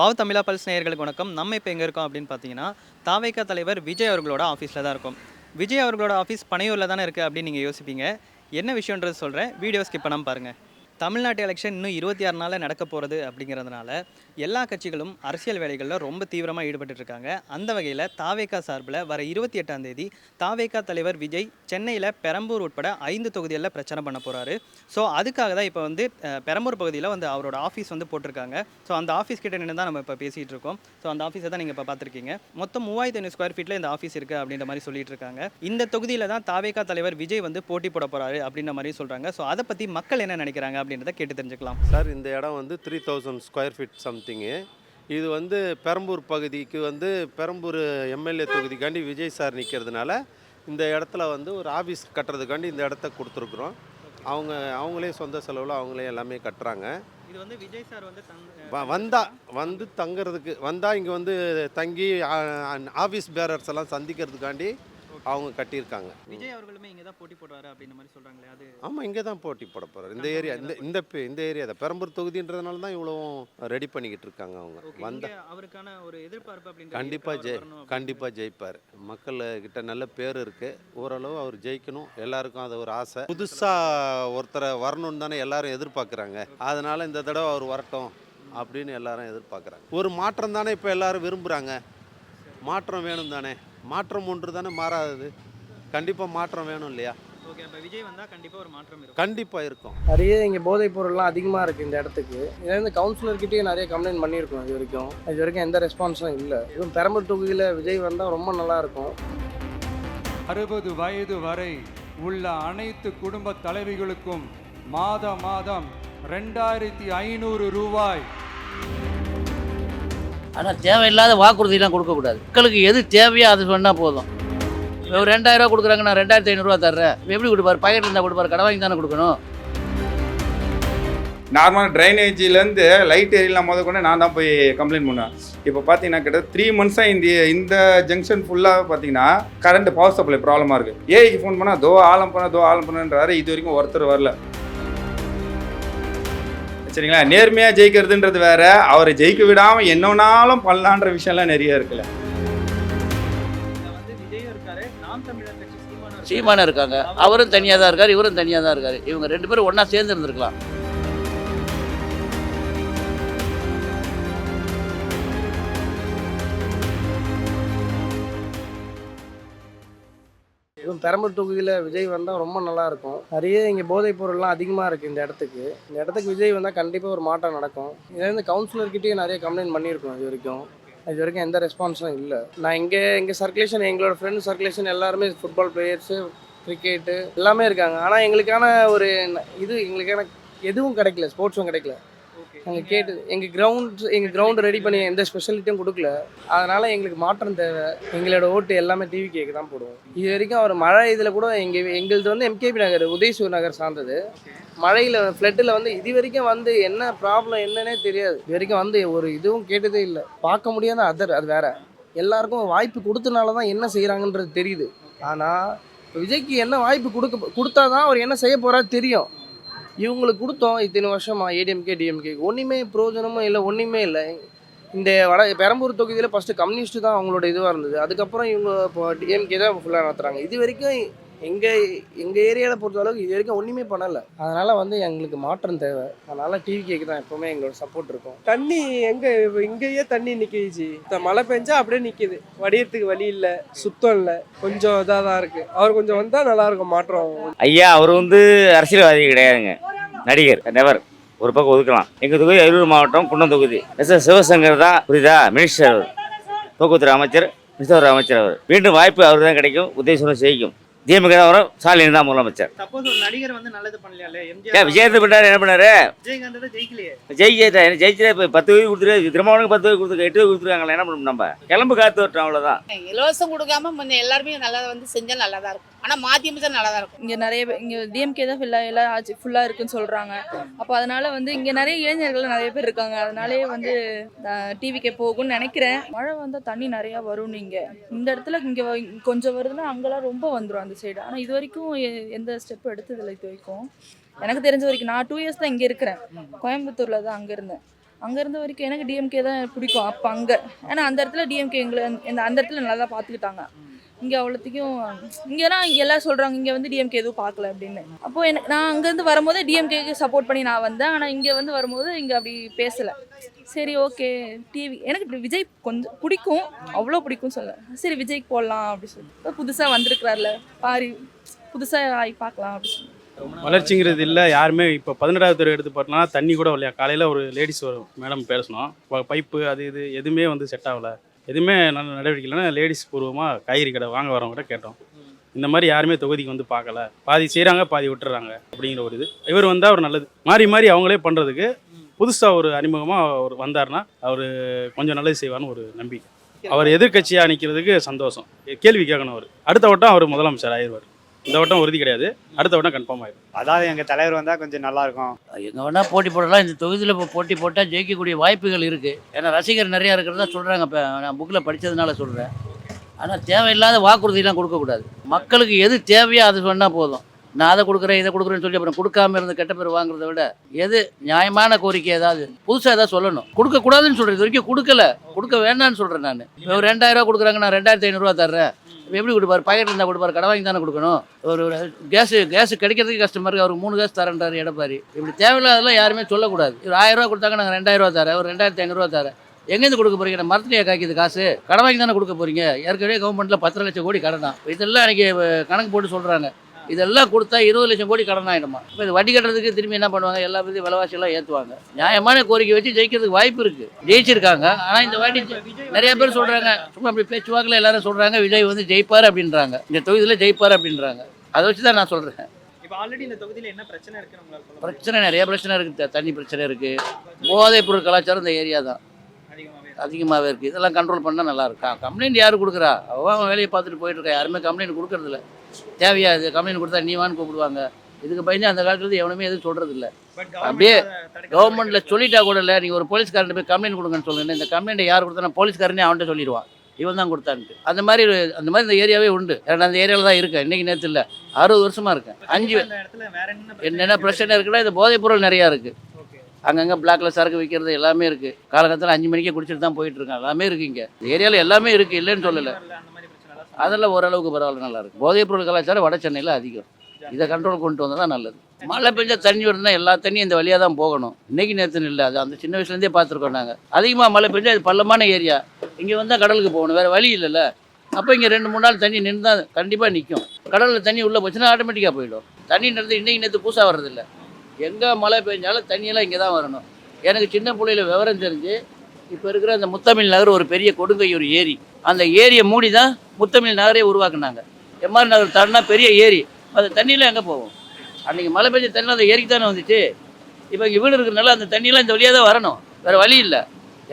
Wow தமிழா pulse நேயர்களுக்கு வணக்கம். நம்ம இப்போ எங்கே இருக்கோம் அப்படின்னு பார்த்தீங்கன்னா, தாவேகா தலைவர் விஜய் அவர்களோட ஆஃபீஸில் தான் இருக்கோம். விஜய் அவர்களோட ஆஃபீஸ் பனையூரில் தானே இருக்குது அப்படின்னு நீங்கள் யோசிப்பீங்க. என்ன விஷயன்றது சொல்கிறேன், வீடியோ ஸ்கிப் பண்ணாமல் பாருங்கள். தமிழ்நாட்டு எலெக்ஷன் இன்னும் 26 நாளில் நடக்க போகிறது அப்படிங்கிறதுனால எல்லா கட்சிகளும் அரசியல் வேலைகளில் ரொம்ப தீவிரமாக ஈடுபட்டு இருக்காங்க. அந்த வகையில் தாவேகா சார்பில் வர 28ஆம் தேதி தாவேகா தலைவர் விஜய் சென்னையில் பெரம்பூர் உட்பட 5 தொகுதிகளில் பிரச்சாரம் பண்ண போகிறாரு. ஸோ அதுக்காக தான் இப்போ வந்து பெரம்பூர் பகுதியில் வந்து அவரோட ஆஃபீஸ் வந்து போட்டிருக்காங்க. ஸோ அந்த ஆஃபீஸ் கிட்ட நின்று தான் நம்ம இப்போ பேசிகிட்டு இருக்கோம். ஸோ அந்த ஆஃபீஸை தான் நீங்கள் இப்போ பார்த்துருக்கீங்க. மொத்தம் 3500 ஸ்கொயர் ஃபீட்டில் இந்த ஆஃபீஸ் இருக்குது அப்படின்ற மாதிரி சொல்லிட்டு இருக்காங்க. இந்த தொகுதியில் தான் தாவேகா தலைவர் விஜய் வந்து போட்டி போட போகிறாரு அப்படின்ற மாதிரி சொல்கிறாங்க. ஸோ அதை பற்றி மக்கள் என்ன நினைக்கிறாங்க அப்படின்றத கேட்டு தெரிஞ்சுக்கலாம். சார், இந்த இடம் வந்து 3000 ஸ்கொயர் ஃபீட் சம்திங்கு. இது வந்து பெரம்பூர் பகுதிக்கு வந்து பெரம்பூர் எம்எல்ஏ தொகுதிக்காண்டி விஜய் சார் நிற்கிறதுனால இந்த இடத்துல வந்து ஒரு ஆஃபீஸ் கட்டுறதுக்காண்டி இந்த இடத்த கொடுத்துருக்குறோம். அவங்களே சொந்த செலவில் அவங்களே எல்லாமே கட்டுறாங்க. இது வந்து விஜய் சார் வந்து வந்து தங்குறதுக்கு வந்தால் இங்கே வந்து தங்கி ஆஃபீஸ் பேரர்ஸ் எல்லாம் சந்திக்கிறதுக்காண்டி அவங்க கட்டியிருக்காங்க. விஜய் அவர்களுமே இங்கே தான் போட்டி போடுவார் அப்படின்ற மாதிரி சொல்கிறாங்களே, அது ஆமாம், இங்கே தான் போட்டி போட போகிறார். இந்த ஏரியா இந்த ஏரியா தான் பெரம்பூர் தொகுதின்றதுனால தான் இவ்வளோ ரெடி பண்ணிக்கிட்டு இருக்காங்க. அவங்க வந்தால் அவருக்கான ஒரு எதிர்பார்ப்பு அப்படின்னு கண்டிப்பாக ஜெயிப்பார். மக்கள்கிட்ட நல்ல பேர் இருக்குது. ஓரளவு அவர் ஜெயிக்கணும், எல்லாருக்கும் அது ஒரு ஆசை. புதுசாக ஒருத்தரை வரணும்னு தானே எல்லாரும் எதிர்பார்க்குறாங்க. அதனால் இந்த தடவை அவர் வரட்டும் அப்படின்னு எல்லாரும் எதிர்பார்க்குறாங்க. ஒரு மாற்றம் தானே இப்போ எல்லாரும் விரும்புகிறாங்க. மாற்றம் வேணும் தானே, மாற்றம் ஒன்று தானே மாறாதது. கண்டிப்பாக மாற்றம் வேணும் இல்லையா? ஓகே, அப்போ விஜய் வந்தால் கண்டிப்பாக ஒரு மாற்றம் இருக்கும். கண்டிப்பாக இருக்கும். நிறைய இங்கே போதைப் பொருள்லாம் அதிகமாக இருக்குது இந்த இடத்துக்கு. இதுலேருந்து கவுன்சிலர்கிட்டயே நிறைய கம்ப்ளைண்ட் பண்ணியிருக்கோம். இது வரைக்கும் எந்த ரெஸ்பான்ஸும் இல்லை. இதுவும் பெரம்பூர் தொகுதியில் விஜய் வந்தால் ரொம்ப நல்லாயிருக்கும். 60 வயது வரை உள்ள அனைத்து குடும்ப தலைவிகளுக்கும் மாதம் 2500 ரூபாய். ஆனால் தேவையில்லாத வாக்குறுதியெல்லாம் கொடுக்கக்கூடாது. மக்களுக்கு எது தேவையோ அது சொன்னால் போதும். ஒரு 2000 ரூபா கொடுக்குறாங்க, நான் 2500 தர்றேன். எப்படி கொடுப்பாரு? பாக்கெட் இருந்தால் கொடுப்பாரு, கடை வாங்கி தானே கொடுக்கணும். நார்மலாக ட்ரைனேஜிலேருந்து லைட் ஏரியெல்லாம் கொண்டு நான் தான் போய் கம்ப்ளைண்ட் பண்ணுவேன். இப்போ பார்த்தீங்கன்னா கிட்ட 3 மந்த்ஸாக இந்த ஜங்ஷன் ஃபுல்லாக பார்த்தீங்கன்னா கரண்ட் பவர் சப்ளை ப்ராப்ளமாக இருக்குது. ஏஐக்கு ஃபோன் பண்ணால் ஆலம் பண்ணுன்றாரு. இது வரைக்கும் ஒருத்தர் வரல. சரிங்களா? நேர்மையாக ஜெயிக்கிறதுன்றது வேற, அவரை ஜெயிக்க விடாமல் என்னன்னாலும் பண்ணலான்ற விஷயம்லாம் நிறைய இருக்குல்ல. சீமானம் இருக்காங்க, அவரும் தனியாக தான் இருக்கார், இவரும் தனியாக தான் இருக்கார். இவங்க 2 பேரும் ஒன்றா சேர்ந்து இருந்திருக்கலாம். இதுவும் பெரம்பூர் தொகுதியில் விஜய் வந்தால் ரொம்ப நல்லாயிருக்கும். நிறைய இங்கே போதைப் பொருள்லாம் அதிகமாக இருக்குது இந்த இடத்துக்கு விஜய் வந்தால் கண்டிப்பாக ஒரு மாற்றம் நடக்கும். இதுலேருந்து கவுன்சிலர்கிட்டயே நிறைய கம்ப்ளைண்ட் பண்ணியிருக்கோம். இது வரைக்கும் எந்த ரெஸ்பான்ஸும் இல்லை. நான் எங்கள் சர்க்குலேஷன், எங்களோட ஃப்ரெண்ட் சர்க்குலேஷன் எல்லாருமே ஃபுட்பால் பிளேயர்ஸு, கிரிக்கெட்டு எல்லாமே இருக்காங்க. ஆனால் எங்களுக்கான எதுவும் கிடைக்கல, ஸ்போர்ட்ஸும் கிடைக்கல. எங்கள் கிரவுண்டு ரெடி பண்ணி எந்த ஸ்பெஷாலிட்டியும் கொடுக்கல. அதனால் எங்களுக்கு மாற்றம் தேவை. எங்களோட ஓட்டு எல்லாமே டிவி கேக்கு தான் போடுவோம். இது வரைக்கும் அவர் மழை இதில் கூட எங்களது வந்து எம்கேபி நகர், உதயசூர் நகர் சார்ந்தது. மழையில் ஃப்ளட்டில் வந்து இது வரைக்கும் வந்து என்ன ப்ராப்ளம் என்னன்னே தெரியாது. இது வரைக்கும் வந்து ஒரு இதுவும் கேட்டதே இல்லை. பார்க்க முடியாத அது வேற. எல்லாருக்கும் வாய்ப்பு கொடுத்தனால தான் என்ன செய்கிறாங்கன்றது தெரியுது. ஆனால் விஜய்க்கு என்ன வாய்ப்பு கொடுத்தா தான் அவர் என்ன செய்ய போகிறாரு தெரியும். இவங்களுக்கு கொடுத்தோம் இத்தனை வருஷமாக ஏடிஎம்கே டிஎம்கே ஒன்றுமே பிரயோஜனமும் இல்லை, ஒன்றுமே இல்லை. இந்த பெரம்பூர் தொகுதியில் ஃபஸ்ட்டு கம்யூனிஸ்ட்டு தான் அவங்களோட இதுவாக இருந்தது. அதுக்கப்புறம் இவங்க இப்போ டிஎம்கே தான் ஃபுல்லாக நடத்துகிறாங்க. இது வரைக்கும் எங்கள் ஏரியாவில் பொறுத்த அளவுக்கு இது வரைக்கும் ஒன்றுமே பண்ணலை. அதனால் வந்து எங்களுக்கு மாற்றம் தேவை. அதனால் டிவி கேக்கு தான் எப்போவுமே எங்களோட சப்போர்ட் இருக்கும். தண்ணி இங்கேயே தண்ணி நிற்கிச்சு. மழை பெஞ்சா அப்படியே நிற்கிது. வடிகிறதுக்கு வழி இல்லை, சுத்தம் இல்லை, கொஞ்சம் இதாக தான் இருக்குது. அவர் கொஞ்சம் வந்தால் நல்லாயிருக்கும் மாற்றம். ஐயா, அவர் வந்து அரசியல்வாதி கிடையாதுங்க, நடிகர். நெவர் ஒரு பக்கம் ஒதுக்கலாம். எங்கள் தொகுதி அரியலூர் மாவட்டம் குன்னம் தொகுதி. சிவசங்கர் தான் புரியுதா, மினிஸ்டர் அவர், போக்குவரத்து அமைச்சர், மின்சார அமைச்சர். அவர் மீண்டும் வாய்ப்பு அவர் தான் கிடைக்கும். உதயசூரன் ஜெயிக்கும். டிஎம்கே தான் வரும், ஸ்டாலின் தான் முதலமைச்சர். சப்போஸ் ஒரு நடிகர் வந்து நல்லது பண்ணலையாலே, எம்ஜிஆர் விஜயகாந்த் பண்ணாரு, என்ன பண்ணாரு? விஜயகாந்த் தான் ஜெயிக்கலையே. ஜெயிச்சா இப்போ 10 வயது கொடுத்துரு, திருமாவளவுக்கு 10 வயது கொடுத்துரு, 8 வயது கொடுத்துருக்காங்களா? என்ன பண்ணணும்? நம்ம கிளம்பு காத்து வரட்டும், அவ்வளோதான். இலவசம் கொடுக்காம கொஞ்சம் எல்லாருமே நல்லா வந்து செஞ்சால் நல்லா தான் இருக்கும். ஆனால் மாற்றி அமைச்சா நல்லா தான் இருக்கும். இங்கே நிறைய இங்கே டிஎம்கே தான் ஃபுல்லாக இருக்குன்னு சொல்கிறாங்க. அப்போ அதனால் வந்து இங்கே நிறைய இளைஞர்கள் நிறைய பேர் இருக்காங்க. அதனாலே வந்து டிவிக்கே போகும்னு நினைக்கிறேன். மழை வந்தால் தண்ணி நிறையா வரும். நீங்கள் இந்த இடத்துல இங்கே கொஞ்சம் வருதுன்னா அங்கெல்லாம் ரொம்ப வந்துடும் அந்த சைடு. ஆனால் இது வரைக்கும் எந்த ஸ்டெப் எடுத்ததில்லை இது வரைக்கும். எனக்கு தெரிஞ்ச வரைக்கும். நான் 2 இயர்ஸ் தான் இங்கே இருக்கிறேன். கோயம்புத்தூரில் தான் அங்கே இருந்தேன். அங்கே இருந்த வரைக்கும் எனக்கு டிஎம்கே தான் பிடிக்கும் அப்போ அங்கே. ஏன்னா அந்த இடத்துல டிஎம்கே எங்களை அந்த இடத்துல நல்லா தான் பார்த்துக்கிட்டாங்க. இங்கே அவ்வளோத்துக்கும் இங்கேனா எல்லாம் சொல்கிறாங்க இங்கே வந்து டிஎம்கே எதுவும் பார்க்கல அப்படின்னு. அப்போது எனக்கு நான் அங்கேருந்து வரும்போது டிஎம்கேக்கு சப்போர்ட் பண்ணி நான் வந்தேன். ஆனால் இங்கே வந்து வரும்போது இங்கே அப்படி பேசலை. சரி ஓகே டிவி எனக்கு விஜய் கொஞ்சம் பிடிக்கும், அவ்வளோ பிடிக்கும் சொல்ல. சரி விஜய்க்கு போடலாம் அப்படி சொல்லி புதுசாக வந்திருக்கிறார்ல பாரி புதுசாக ஆகி பார்க்கலாம் அப்படி சொல்லி. வளர்ச்சிங்கிறது இல்லை யாருமே. இப்போ 11வது தெரு எடுத்து பார்த்தோம்னா தண்ணி கூட இல்லையா. காலையில் ஒரு லேடிஸ் வரும் மேடம் பேசணும், பைப்பு அது இது எதுவுமே வந்து செட் ஆகலை, எதுவுமே நல்ல நடவடிக்கை இல்லைன்னா லேடிஸ் பூர்வமாக காய்கறி கடை வாங்க வரவங்ககிட்ட கேட்டோம். இந்த மாதிரி யாருமே தொகுதிக்கு வந்து பார்க்கல, பாதி செய்கிறாங்க பாதி விட்டுறாங்க அப்படிங்கிற ஒரு இது. இவர் வந்தால் அவர் நல்லது, மாறி மாறி அவங்களே பண்ணுறதுக்கு புதுசாக ஒரு அறிமுகமாக அவர் வந்தார்னா அவர் கொஞ்சம் நல்லது செய்வார்னு ஒரு நம்பிக்கை. அவர் எதிர்கட்சியாக நிற்கிறதுக்கு சந்தோஷம். கேள்வி கேட்கணும். அவர் அடுத்த வட்டம் அவர் முதலமைச்சர் ஆயிடுவார். இந்த வட்டம் உறுதி கிடையாது, அடுத்த வட்டம் கன்ஃபார்ம் ஆயிடும். அதாவது எங்கள் தலைவர் வந்தால் கொஞ்சம் நல்லாயிருக்கும். எங்கே வேணால் போட்டி போடலாம். இந்த தொகுதியில் இப்போ போட்டி போட்டால் ஜெயிக்கக்கூடிய வாய்ப்புகள் இருக்குது. ஏன்னா ரசிகர் நிறையா இருக்கிறதா சொல்கிறாங்க. இப்போ நான் புக்கில் படித்ததுனால சொல்கிறேன். ஆனால் தேவையில்லாத வாக்குறுதியெலாம் கொடுக்கக்கூடாது. மக்களுக்கு எது தேவையோ அது சொன்னால் போதும். நான் அதை கொடுக்குறேன் இதை கொடுக்குறேன்னு சொல்லி அப்புறம் கொடுக்காம இருந்து கெட்ட பேர் வாங்குறத விட எது நியாயமான கோரிக்கை ஏதாவது புதுசாக ஏதாவது சொல்லணும். கொடுக்கக்கூடாதுன்னு சொல்கிறேன். இது வரைக்கும் கொடுக்க வேண்டாம்னு சொல்கிறேன். நான் இப்போ 2000 கொடுக்குறாங்க, நான் 2500 தர்றேன். எப்படி கொடுப்பாரு? பாக்கெட் இருந்தால் கொடுப்பாரு, கடை வாங்கி தானே கொடுக்கணும். ஒரு கேஸ் கிடைக்கிறதுக்கு கஷ்டமாக இருக்குது. அவருக்கு 3 கேஸ் தரேன்றாரு எடப்பாடி. இப்படி தேவையில்லாதெல்லாம் யாருமே சொல்லக்கூடாது. ஒரு 1000 கொடுத்தாங்க, நாங்கள் 2000 தரேன், ஒரு 2500 தரேன். எங்கேருந்து கொடுக்க போறீங்க? நான் மரத்துலையே காய்க்குது காசு, கடை வாங்கி தானே கொடுக்க போறீங்க. ஏற்கனவே கவர்மெண்ட்டில் 10 லட்சம் கோடி கடன் தான். இதெல்லாம் அன்றைக்கி கணக்கு போட்டு சொல்கிறாங்க. இதெல்லாம் கொடுத்தா 20 லட்சம் கோடி கடன் ஆகிடுமா? இப்போ இது வட்டி கட்டுறதுக்கு திரும்பி என்ன பண்ணுவாங்க? எல்லா பற்றி விலைவாசியெல்லாம் ஏற்றுவாங்க. நியாயமான கோரிக்கை வச்சு ஜெயிக்கிறதுக்கு வாய்ப்பு இருக்குது. ஜெயிச்சிருக்காங்க. ஆனால் இந்த வாட்டி நிறைய பேர் சொல்கிறாங்க, சும்மா அப்படி பேச்சுவாக்கில் எல்லாரும் சொல்கிறாங்க விஜய் வந்து ஜெயிப்பார் அப்படின்றாங்க, இந்த தொகுதியில் ஜெயிப்பார் அப்படின்றாங்க. அதை வச்சு தான் நான் சொல்கிறேன். இப்போ ஆல்ரெடி இந்த தொகுதியில் என்ன பிரச்சனை இருக்குன்னு உங்களுக்கு சொல்ல பிரச்சனை நிறைய பிரச்சனை இருக்குது. தண்ணி பிரச்சனை இருக்குது, போதைப் பொருள் கலாச்சாரம் இந்த ஏரியா தான் அதிகமாகவே இருக்குது. இதெல்லாம் கண்ட்ரோல் பண்ணால் நல்லாயிருக்கா? கம்ப்ளைண்ட் யார் கொடுக்குறா? அவன் வேலையை பார்த்துட்டு போயிட்டுருக்கா. யாருமே கம்ப்ளைண்ட் கொடுக்கறதில்ல. தேவையா இது? கம்ப்ளைண்ட் கொடுத்தா நீவான்னு கூப்பிடுவாங்க. இதுக்கு பயந்து அந்த காலத்தில் எவனுமே எதுவும் சொல்கிறது இல்லை. அப்படியே கவர்மெண்ட்டில் சொல்லிட்டா கூட இல்லை. நீங்கள் ஒரு போலீஸ்காரன் போய் கம்ப்ளைண்ட் கொடுங்கன்னு சொல்லுங்கள். இந்த கம்ப்ளைண்ட் யார் கொடுத்தா போலீஸ்காரனே அவன்கிட்ட சொல்லிடுவான், இவன் தான் கொடுத்தான்ட்டு. அந்த மாதிரி இந்த ஏரியாவே உண்டு. ஏன்னா அந்த ஏரியாவில் தான் இருக்கேன். இன்றைக்கி நேற்று இல்லை, 60 வருஷமாக இருக்கேன். 5 என்னென்ன பிரச்சனை இருக்குன்னா இந்த போதைப் பொருள் நிறையா இருக்குது. அங்கங்கே பிளாக்கில் சரக்கு விற்கிறது எல்லாமே இருக்குது. காலகட்டத்தில் 5 மணிக்கே குடிச்சிட்டு தான் போயிட்டுருக்கான். எல்லாமே இருக்குது. இங்கே இந்த ஏரியாவில் எல்லாமே இருக்குது, இல்லைன்னு சொல்லலை. அதெல்லாம் ஓரளவுக்கு பரவாயில்ல, நல்லா இருக்குது. போதைப் பொருள் கலாச்சாரம் வட சென்னையில் அதிகம். இதை கண்ட்ரோல் கொண்டு வந்தால் தான் நல்லது. மழை பெஞ்சா தண்ணி வருதுன்னா எல்லா தண்ணியும் இந்த வழியாக தான் போகணும். இன்றைக்கி நேரத்துன்னு இல்லை, அது அந்த சின்ன வயசுலேருந்தே பார்த்துருக்கோம் நாங்கள். அதிகமாக மழை பெஞ்சா இது பள்ளமான ஏரியா, இங்கே வந்தால் கடலுக்கு போகணும், வேறு வழி இல்லைல்ல. அப்போ இங்கே 2-3 நாள் தண்ணி நின்று தான் கண்டிப்பாக நிற்கும். கடலில் தண்ணி உள்ளே போச்சுன்னா ஆட்டோமேட்டிக்காக போயிடும். தண்ணி நிறுத்து இன்றைக்கி நேற்று புதுசாக வர்றதில்லை. எங்கே மழை பெஞ்சாலும் தண்ணியெல்லாம் இங்கே தான் வரணும். எனக்கு சின்ன பிள்ளையில விவரம் தெரிஞ்சு இப்போ இருக்கிற அந்த முத்தமிழ் நகர் ஒரு பெரிய கொடுங்கையூர் ஏரி, அந்த ஏரியை மூடி தான் முத்தமிழ் நகரே உருவாக்குனாங்க. எம்ஆர் நகர் தண்ணா பெரிய ஏரி, அந்த தண்ணியெலாம் எங்கே போகும்? அன்றைக்கி மழை பெஞ்ச தண்ணி அந்த ஏரிக்கு தானே வந்துச்சு. இப்போ இங்கே வீடு இருக்கிறனால அந்த தண்ணியெல்லாம் இந்த வழியாக தான் வரணும், வேறு வழி இல்லை.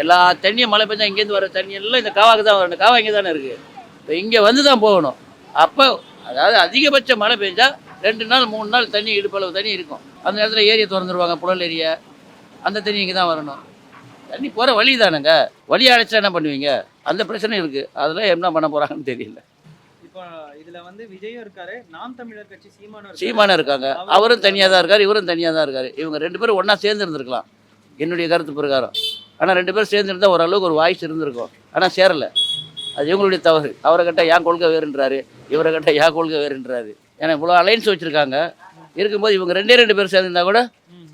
எல்லா தண்ணியும் மழை பெஞ்சா இங்கேருந்து வர தண்ணியெல்லாம் இந்த காவாக்கு தான் வரணும். காவா இங்கே தானே இருக்குது. இப்போ இங்கே வந்து தான் போகணும். அப்போ அதாவது அதிகபட்ச மழை பெஞ்சால் 2 நாள் 3 நாள் தண்ணி இடுப்பளவு தண்ணி இருக்கும். அந்த நேரத்தில் ஏரியை திறந்துருவாங்க, புழல் ஏரியா. அந்த தண்ணி இங்கே தான் வரணும். தண்ணி போகிற வழி தானுங்க. வழி அடைச்சா என்ன பண்ணுவீங்க? அந்த பிரச்சனை இருக்குது. அதெல்லாம் என்ன பண்ண போகிறாங்கன்னு தெரியல. இப்போ இதில் வந்து விஜயும் இருக்காரு, நாம் தமிழர் கட்சி சீமானம் இருக்காங்க. அவரும் தனியாக தான் இருக்கார், இவரும் தனியாக தான் இருக்கார். இவங்க 2 பேரும் ஒன்றா சேர்ந்து இருந்திருக்கலாம் என்னுடைய கருத்து பிரகாரம். ஆனால் 2 பேரும் சேர்ந்து இருந்தால் ஓரளவுக்கு ஒரு வாய்ஸ் இருந்திருக்கும். ஆனால் சேரலை. அது இவங்களுடைய தவறு. அவரை கேட்டால் ஏன் கொள்கை வேறுன்றாரு, இவரை கேட்டால் ஏன் கொள்கை வேறுன்றாரு. ஏன்னா இவ்வளோ அலைன்ஸ் வச்சுருக்காங்க. இருக்கும்போது இவங்க 2 பேர் சேர்ந்துருந்தா கூட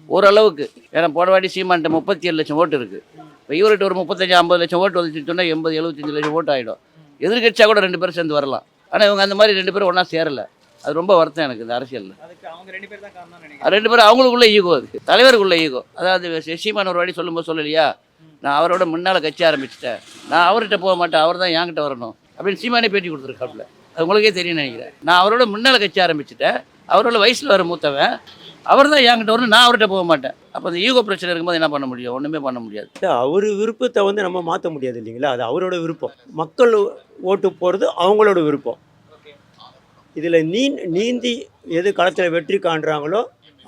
ஓரளவுக்கு. ஏன்னா போன வாட்டி சீமான்ட்ட 37 லட்சம் ஓட்டு இருக்குது. இப்போ இவர்கிட்ட ஒரு 35-50 லட்சம் ஓட்டு வந்துச்சு சொன்னால் 80-75 லட்சம் ஓட்டு ஆகிடும். எதிர்கட்சியாக கூட 2 பேரும் சேர்ந்து வரலாம். ஆனால் இவங்க அந்த மாதிரி 2 பேரும் ஒன்றா சேரலை. அது ரொம்ப வருத்தம் எனக்கு இந்த அரசியலில். 2 பேரும் அவங்களுக்குள்ள ஈகோ, அதுக்கு தலைவருக்குள்ள ஈகோ. அதாவது சீமான் ஒரு வாட்டி சொல்லும்போது சொல்லலையா, நான் அவரோட முன்னால் கட்சி ஆரம்பிச்சிட்டேன், நான் அவர்கிட்ட போக மாட்டேன், அவர் தான் என்கிட்ட வரணும் அப்படின்னு சீமானே பேட்டி கொடுத்துருக்காப்புல. அது உங்களுக்கே தெரியும் நினைக்கிறேன். நான் அவரோட முன்னால் கட்சி ஆரம்பிச்சிட்டேன், அவரோட வயசில் வர மூத்தவன், அவர் தான் என்கிட்ட வரணும், நான் அவர்கிட்ட போக மாட்டேன். அப்போ அந்த ஈகோ பிரச்சனை இருக்கும்போது என்ன பண்ண முடியும்? ஒன்றுமே பண்ண முடியாது. அவர் விருப்பத்தை வந்து நம்ம மாற்ற முடியாது இல்லைங்களா? அது அவரோட விருப்பம். மக்கள் ஓட்டு போகிறது அவங்களோட விருப்பம். இதில் நீந்தி எது களத்தில் வெற்றி காண்றாங்களோ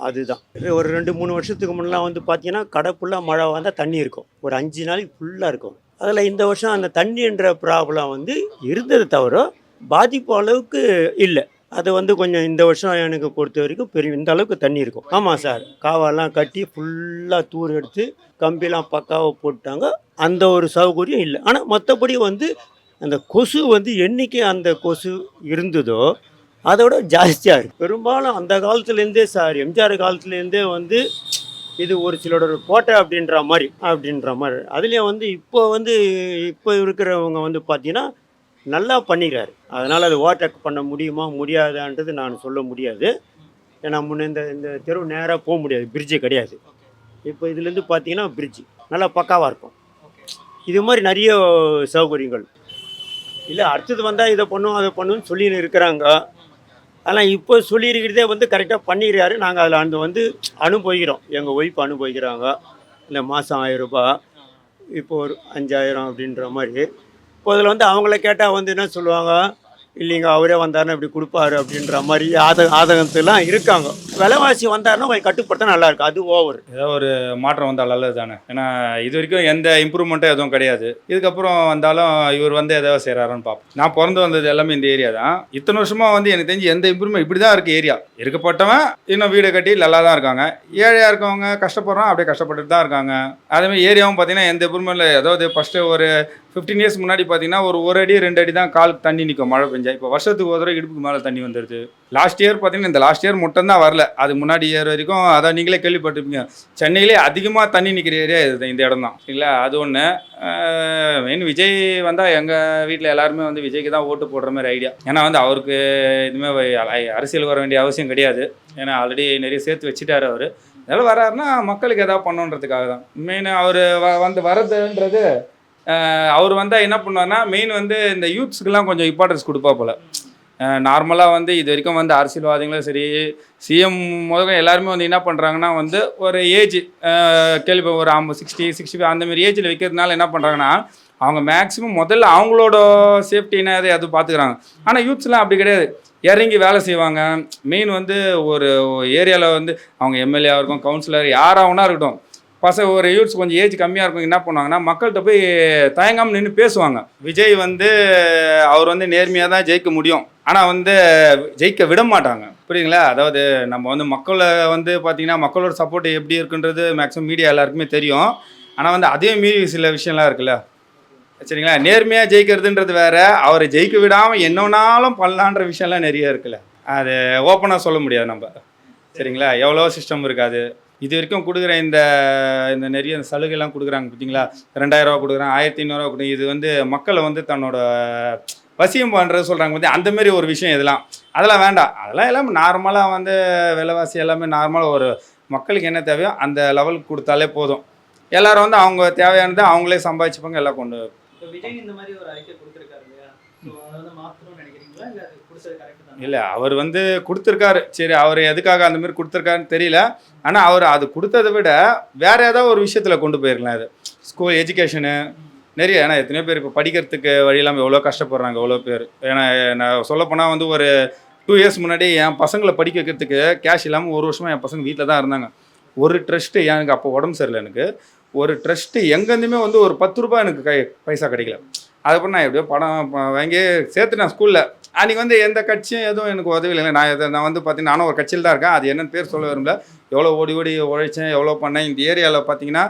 அதுதான். ஒரு 2-3 வருஷத்துக்கு முன்னெலாம் வந்து பார்த்தீங்கன்னா கடை ஃபுல்லாக மழை வந்தால் தண்ணி இருக்கும், ஒரு 5 நாளைக்கு ஃபுல்லாக இருக்கும். அதில் இந்த வருஷம் அந்த தண்ணின்ற ப்ராப்ளம் வந்து இருந்தது தவிர பாதிப்பு அளவுக்கு இல்லை. அது வந்து கொஞ்சம் இந்த வருஷம் எனக்கு பொறுத்த வரைக்கும் பெரிய இந்த அளவுக்கு தண்ணி இருக்கும். ஆமாம் சார், காவெல்லாம் கட்டி ஃபுல்லாக தூர் எடுத்து கம்பிலாம் பக்காவாக போட்டாங்க. அந்த ஒரு சௌகரியம் இல்லை. ஆனால் மற்றபடி வந்து அந்த கொசு வந்து என்றைக்கு அந்த கொசு இருந்ததோ அதோட ஜாஸ்தியாக இருக்குது. பெரும்பாலும் அந்த காலத்துலேருந்தே சார், எம்ஜிஆர் காலத்துலேருந்தே வந்து இது ஒரு சிலரோட கோட்டை அப்படின்ற மாதிரி அதுலேயும் வந்து இப்போ இருக்கிறவங்க வந்து பார்த்தீங்கன்னா நல்லா பண்ணிக்கிறாரு. அதனால் அது ஓவர்டேக் பண்ண முடியுமா முடியாதான்றது நான் சொல்ல முடியாது. ஏன்னா முன்ன இந்த தெருவு நேராக போக முடியாது, பிரிட்ஜே கிடையாது. இப்போ இதுலேருந்து பார்த்தீங்கன்னா பிரிட்ஜு நல்லா பக்காவாக இருக்கும். இது மாதிரி நிறைய சௌகரியங்கள் இல்லை. அடுத்தது வந்தால் இதை பண்ணும் அதை பண்ணுன்னு சொல்லின்னு இருக்கிறாங்க. ஆனால் இப்போ சொல்லியிருக்கிறதே வந்து கரெக்டாக பண்ணிடுறாரு. நாங்கள் அதில் வந்து அனுபவிக்கிறோம். எங்கள் ஒய்ஃப் அனுபவிக்கிறாங்க. இல்லை மாதம் 1000 ரூபாய், இப்போ ஒரு 5000 அப்படின்ற மாதிரி. இப்போ அதில் வந்து அவங்கள கேட்டால் வந்து என்ன சொல்லுவாங்க, இல்லைங்க அவரே வந்தாருன்னா இப்படி கொடுப்பாரு அப்படின்ற மாதிரி ஆதகத்துலாம் இருக்காங்க. விலைவாசி வந்தாருன்னா கொஞ்சம் கட்டுப்படுத்த நல்லா இருக்கும். அது ஓவர். ஏதோ ஒரு மாற்றம் வந்தால் நல்லது தானே. ஏன்னா இது வரைக்கும் எந்த இம்ப்ரூவ்மெண்ட்டும் எதுவும் கிடையாது. இதுக்கப்புறம் வந்தாலும் இவர் வந்து எதாவது செய்கிறாருன்னு பார்ப்போம். நான் பிறந்து வந்தது எல்லாமே இந்த ஏரியா தான். இத்தனை வருஷமாக வந்து எனக்கு தெரிஞ்சு எந்த இம்ப்ரூவ்மெண்ட் இப்படி தான் இருக்குது ஏரியா. இருக்கப்பட்டவன் இன்னும் வீடு கட்டி நல்லா தான் இருக்காங்க. ஏழையாக இருக்கவங்க கஷ்டப்படுறோம், அப்படியே கஷ்டப்பட்டுட்டு தான் இருக்காங்க. அதேமாதிரி ஏரியாவும் பார்த்தீங்கன்னா எந்த இம்ப்ரூவ்மெண்ட் இல்லை. அதாவது ஃபஸ்ட்டு ஒரு 15 இயர்ஸ் முன்னாடி பார்த்தீங்கன்னா ஒரு அடி 2 அடி தான் கால் தண்ணி நிற்கும் மழை பெஞ்சா. இப்போ வருஷத்துக்கு ஒரு தடவை இடுப்புக்கு மேலே தண்ணி வந்துடுது. லாஸ்ட் இயர் பார்த்தீங்கன்னா இந்த லாஸ்ட் இயர் மட்டும் தான் வரல. அது முன்னாடி இயர் வரைக்கும் அதான் நீங்களே கேள்விப்பட்டிருப்பீங்க. சென்னையிலே அதிகமாக தண்ணி நிற்கிற ஏரியா இது இந்த இடம் தான் இல்லை. அது ஒன்று. மெயின் விஜய் வந்தால் எங்கள் வீட்டில் எல்லாருமே வந்து விஜய்க்கு தான் ஓட்டு போடுற மாதிரி ஐடியா. ஏன்னா வந்து அவருக்கு இதுமாதிரி அரசியல் வர வேண்டிய அவசியம் கிடையாது. ஏன்னா ஆல்ரெடி நிறைய சேர்த்து வச்சுட்டாரு அவர். அதனால் வராருன்னா மக்களுக்கு எதாவது பண்ணணுன்றதுக்காக தான் மெயின் அவர் வரதுன்றது. அவர் வந்தால் என்ன பண்ணுவார்னா மெயின் வந்து இந்த யூத்ஸுக்கெல்லாம் கொஞ்சம் இம்பார்ட்டன்ஸ் கொடுப்பா போல். நார்மலாக வந்து இது வரைக்கும் வந்து அரசியல்வாதிகளும் சரி, சிஎம் முதல்ல எல்லாருமே வந்து என்ன பண்ணுறாங்கன்னா வந்து ஒரு ஏஜ் கேள்வி ஒரு 60, 65 அந்தமாரி ஏஜில் வைக்கிறதுனால என்ன பண்ணுறாங்கன்னா அவங்க மேக்ஸிமம் முதல்ல அவங்களோட சேஃப்டினா அது பார்த்துக்கிறாங்க. ஆனால் யூத்ஸ்லாம் அப்படி கிடையாது. இறங்கி வேலை செய்வாங்க. மெயின் வந்து ஒரு ஏரியாவில் வந்து அவங்க எம்எல்ஏவாக இருக்கும், கவுன்சிலர் யாராகனா இருக்கட்டும், ஒரு யூத்ஸ் கொஞ்சம் ஏஜ் கம்மியாக இருக்கும். என்ன பண்ணுவாங்கன்னா மக்கள்கிட்ட போய் தயங்காமல் நின்று பேசுவாங்க. விஜய் வந்து அவர் வந்து நேர்மையாக தான் ஜெயிக்க முடியும், ஆனால் வந்து ஜெயிக்க விட மாட்டாங்க. புரியுதுங்களா? அதாவது நம்ம வந்து மக்களை வந்து பார்த்திங்கன்னா மக்களோட சப்போர்ட் எப்படி இருக்குன்றது மேக்ஸிமம் மீடியா எல்லாருக்குமே தெரியும். ஆனால் வந்து அதே மீறி சில விஷயம்லாம் இருக்குல்ல, சரிங்களா? நேர்மையாக ஜெயிக்கிறதுன்றது வேறு, அவரை ஜெயிக்க விடாமல் என்னன்னாலும் பண்ணலான்ற விஷயம்லாம் நிறைய இருக்குல்ல. அது ஓப்பனாக சொல்ல முடியாது நம்ம, சரிங்களா? எவ்வளோ சிஸ்டம் இருக்காது. இது வரைக்கும் கொடுக்குற இந்த நிறைய சலுகைலாம் கொடுக்குறாங்க பார்த்தீங்களா? 2000 ரூபா கொடுக்குறாங்க, 1500 ரூபா கொடுக்குறாங்க. இது வந்து மக்களை வந்து தன்னோட வசியம் பண்ணுறது சொல்கிறாங்க பற்றி அந்தமாரி ஒரு விஷயம். அதெல்லாம் வேண்டாம். அதெல்லாம் எல்லாமே நார்மலாக வந்து விலைவாசி எல்லாமே நார்மலாக ஒரு மக்களுக்கு என்ன தேவையோ அந்த லெவலுக்கு கொடுத்தாலே போதும். எல்லோரும் வந்து அவங்க தேவையானதை அவங்களே சம்பாதிச்சுப்பாங்க. எல்லாம் கொண்டு விஜய் இந்த மாதிரி ஒரு அறிக்கை கொடுத்துருக்காரு இல்லையா? மாற்றணும்னு நினைக்கிறீங்களா இல்லை கொடுத்தது கரெக்ட் தான்? இல்லை, அவர் வந்து கொடுத்துருக்காரு. சரி, அவர் எதுக்காக அந்த மாதிரி கொடுத்துருக்காருன்னு தெரியல. ஆனால் அவர் அது கொடுத்ததை விட வேறு ஏதாவது ஒரு விஷயத்தில் கொண்டு போயிருக்கலாம். அது ஸ்கூல் எஜுகேஷனு நிறைய. ஏன்னா எத்தனையோ பேர் இப்போ படிக்கிறதுக்கு வழி இல்லாமல் எவ்வளோ கஷ்டப்படுறாங்க எவ்வளோ பேர். ஏன்னா நான் சொல்லப்போனால் வந்து ஒரு 2 இயர்ஸ் முன்னாடி என் பசங்களை படிக்க வைக்கிறதுக்கு கேஷ் இல்லாமல் 1 வருஷமாக என் பசங்க வீட்டில் தான் இருந்தாங்க. ஒரு ட்ரஸ்ட்டு, எனக்கு அப்போ உடம்பு சரியில்லை, எனக்கு ஒரு ட்ரஸ்ட்டு எங்கேருந்துமே வந்து ஒரு 10 ரூபாய் எனக்கு பைசா கிடைக்கல. அதுக்கப்புறம் நான் எப்படியோ படம் வாங்கி சேர்த்துட்டேன் ஸ்கூலில். அன்றைக்கி வந்து எந்த கட்சியும் எதுவும் எனக்கு உதவி இல்லைங்க. நான் வந்து பார்த்தீங்கன்னா நானும் ஒரு கட்சியில் தான் இருக்கேன். அது என்னென்னு பேர் சொல்ல விரும்பல. எவ்வளோ ஓடி உழைச்சேன், எவ்வளோ பண்ணேன். இந்த ஏரியாவில் பார்த்தீங்கன்னா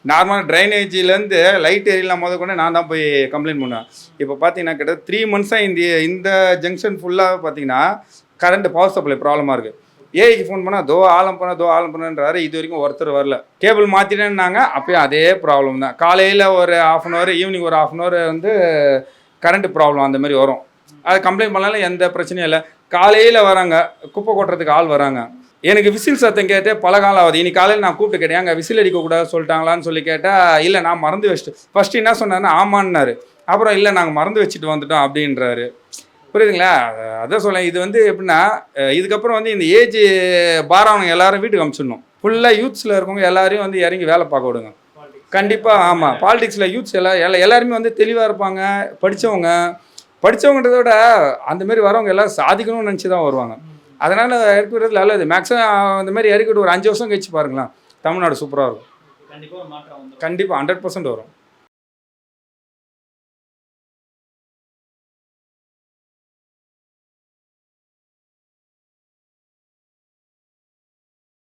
நார்மலாக ட்ரைனேஜிலேருந்து லைட் ஏரியெலாம் முதற்கொண்டு நான் தான் போய் கம்ப்ளைண்ட் பண்ணுவேன். இப்போ பார்த்தீங்கன்னா கிட்டத்தட்ட 3 மந்த்ஸாக இந்த ஜங்ஷன் ஃபுல்லாக பார்த்தீங்கன்னா கரண்ட் பவர் சப்ளை ப்ராப்ளமாக இருக்குது. ஏஐக்கு ஃபோன் பண்ணால் ஆலம் பண்ணன்றாரு. இது வரைக்கும் ஒருத்தர் வரல. கேபிள் மாற்றிட்டேன்னாங்க, அப்பயும் அதே ப்ராப்ளம் தான். காலையில் ஒரு 1/2 hour, ஈவினிங் ஒரு 1/2 hour வந்து கரண்ட் ப்ராப்ளம் அந்த மாதிரி வரும். அது கம்ப்ளைண்ட் பண்ணாலும் எந்த பிரச்சனையும் இல்லை. காலையில் வராங்க, குப்பை கொட்டுறதுக்கு ஆள் வராங்க. எனக்கு விசில் சத்தம் கேட்டு பல காலம் ஆகுது. இன்னைக்கு காலையில் நான் கூப்பிட்டு கேட்டேன், அங்கே விசில் அடிக்கக்கூடாது சொல்லிட்டாங்களான்னு சொல்லி கேட்டால், இல்லை நான் மறந்து வச்சுட்டு. ஃபஸ்ட்டு என்ன சொன்னார்னா ஆமான்னாரு. அப்புறம் இல்லை நாங்கள் மறந்து வச்சுட்டு வந்துட்டோம் அப்படின்றாரு. புரியுதுங்களா? அதான் சொல்லேன். இது வந்து எப்படின்னா இதுக்கப்புறம் வந்து இந்த ஏஜ் பாரவங்க எல்லாரும் வீட்டுக்கு அனுப்பிச்சிடணும். ஃபுல்லாக யூத்ஸில் இருக்கவங்க எல்லாரையும் வந்து இறங்கி வேலை பார்க்க விடுங்க. கண்டிப்பாக. ஆமாம், பாலிடிக்ஸில் யூத்ஸ் எல்லாருமே வந்து தெளிவாக இருப்பாங்க. படித்தவங்கன்றத விட அந்தமாரி வரவங்க எல்லாம் சாதிக்கணும்னு நினச்சி தான் வருவாங்க. அதனால் இறக்கி விடுறது நல்லது. மேக்ஸிமம் அந்த மாதிரி இறக்கி விட்டு ஒரு 5 வருஷம் கழிச்சு பாருங்களேன், தமிழ்நாடு சூப்பராக இருக்கும். கண்டிப்பாக 100% வரும்.